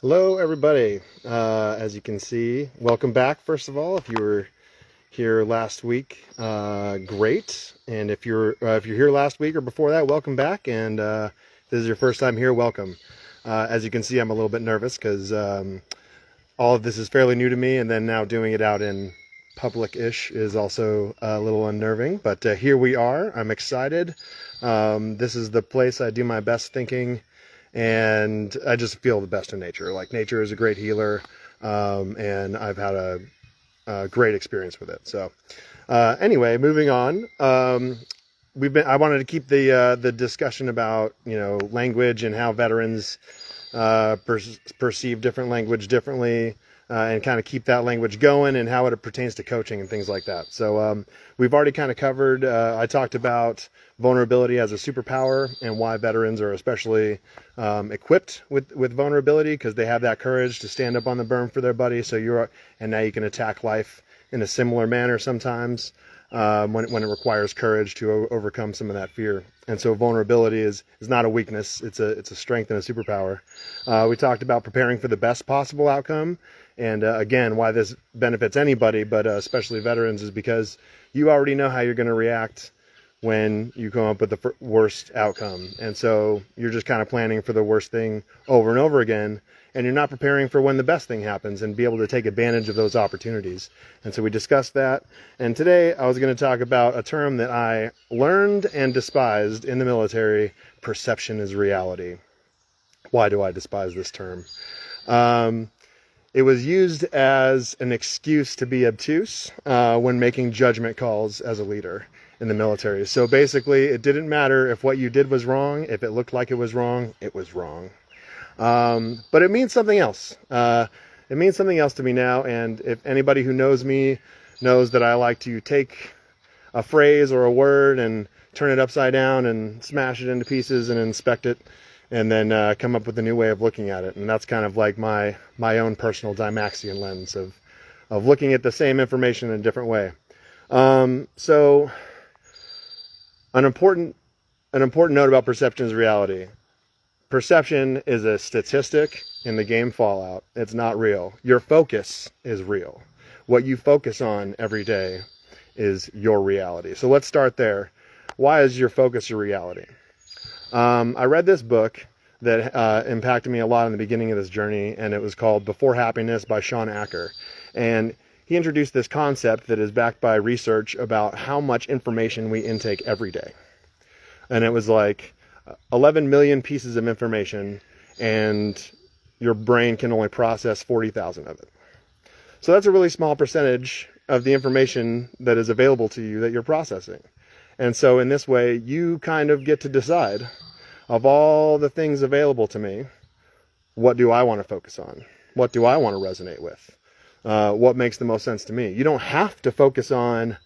Hello, everybody. As you can see, welcome back. First of all, if you were here last week, great. And if you're here last week or before that, welcome back. And this is your first time here, welcome. As you can see, I'm a little bit nervous because all of this is fairly new to me, and then now doing it out in public-ish is also a little unnerving. But here we are. I'm excited. This is the place I do my best thinking. And I just feel the best in nature. Like, nature is a great healer, and I've had a great experience with it. So, anyway, moving on. I wanted to keep the discussion about language and how veterans perceive different language differently, and kind of keep that language going and how it pertains to coaching and things like that. So we've already kind of covered. I talked about vulnerability as a superpower and why veterans are especially equipped with vulnerability, because they have that courage to stand up on the berm for their buddy. And now you can attack life in a similar manner sometimes, when it requires courage to overcome some of that fear. And so vulnerability is not a weakness. It's a strength and a superpower. We talked about preparing for the best possible outcome. And again, why this benefits anybody, but especially veterans, is because you already know how you're going to react when you come up with the worst outcome. And so you're just kind of planning for the worst thing over and over again, and you're not preparing for when the best thing happens and be able to take advantage of those opportunities. And so we discussed that. And today I was going to talk about a term that I learned and despised in the military: perception is reality. Why do I despise this term? It was used as an excuse to be obtuse when making judgment calls as a leader in the military. So basically, it didn't matter if what you did was wrong. If it looked like it was wrong, it was wrong. But it means something else. It means something else to me now. And if anybody who knows me knows that I like to take a phrase or a word and turn it upside down and smash it into pieces and inspect it, and then come up with a new way of looking at it. And that's kind of like my own personal Dymaxion lens of looking at the same information in a different way. So an important note about perception is reality. Perception is a statistic in the game Fallout. It's not real. Your focus is real. What you focus on every day is your reality. So let's start there. Why is your focus your reality? I read this book that impacted me a lot in the beginning of this journey, and it was called Before Happiness by Sean Acker. And he introduced this concept that is backed by research about how much information we intake every day. And it was like 11 million pieces of information, and your brain can only process 40,000 of it. So that's a really small percentage of the information that is available to you that you're processing. And so in this way, you kind of get to decide, of all the things available to me, what do I want to focus on? What do I want to resonate with? What makes the most sense to me? You don't have to focus on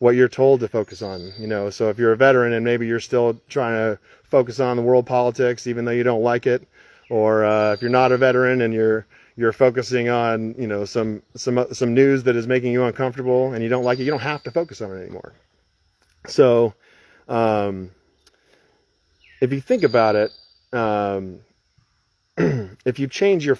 what you're told to focus on. So if you're a veteran and maybe you're still trying to focus on the world politics, even though you don't like it, or if you're not a veteran and you're focusing on some news that is making you uncomfortable and you don't like it, you don't have to focus on it anymore. So, if you think about it, if you change your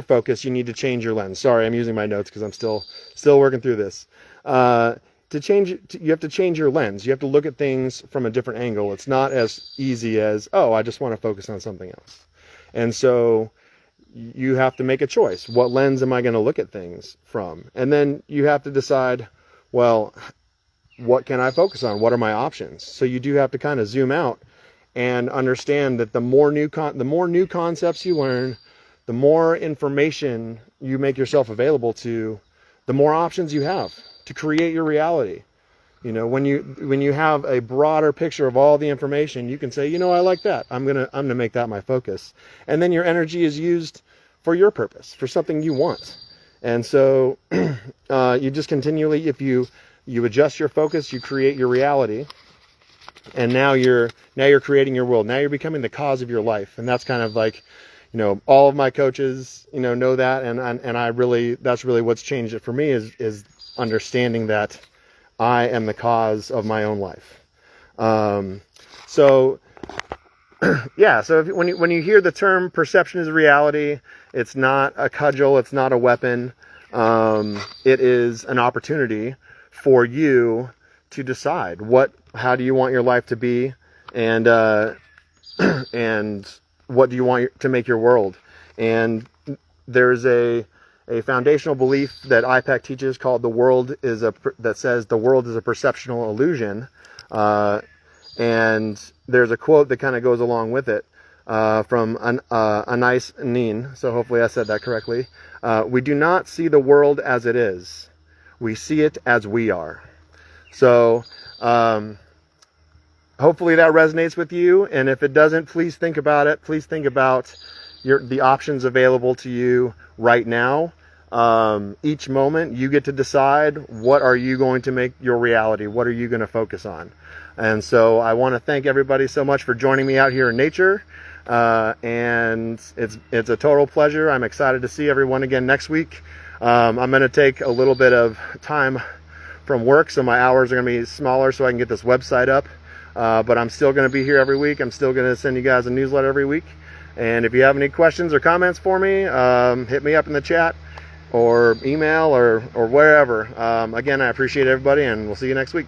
focus, you need to change your lens. Sorry, I'm using my notes because I'm still working through this. You have to change your lens. You have to look at things from a different angle. It's not as easy as, oh, I just want to focus on something else. And so you have to make a choice. What lens am I going to look at things from? And then you have to decide, well, what can I focus on? What are my options? So you do have to kind of zoom out and understand that the more new concepts you learn, the more information you make yourself available to, the more options you have to create your reality. When you have a broader picture of all the information, you can say, I like that. I'm gonna make that my focus. And then your energy is used for your purpose, for something you want. And so you just continually, if you adjust your focus, you create your reality. And now you're creating your world. Now you're becoming the cause of your life. And that's kind of like, all of my coaches, know that. And I really, that's really what's changed it for me is understanding that I am the cause of my own life. So Yeah, so when you hear the term perception is reality, it's not a cudgel, it's not a weapon. It is an opportunity for you to decide how do you want your life to be, and and what do you want to make your world. And there's a foundational belief that IPAC teaches called that says the world is a perceptual illusion. And there's a quote that kind of goes along with it from Anais Nin. So hopefully I said that correctly. We do not see the world as it is. We see it as we are. So hopefully that resonates with you. And if it doesn't, please think about it. Please think about the options available to you right now. Each moment you get to decide what are you going to make your reality. What are you going to focus on? And so I want to thank everybody so much for joining me out here in nature. And it's a total pleasure. I'm excited to see everyone again next week. I'm going to take a little bit of time from work, so my hours are going to be smaller so I can get this website up. But I'm still going to be here every week. I'm still going to send you guys a newsletter every week. And if you have any questions or comments for me, hit me up in the chat or email or wherever. Again, I appreciate everybody, and we'll see you next week.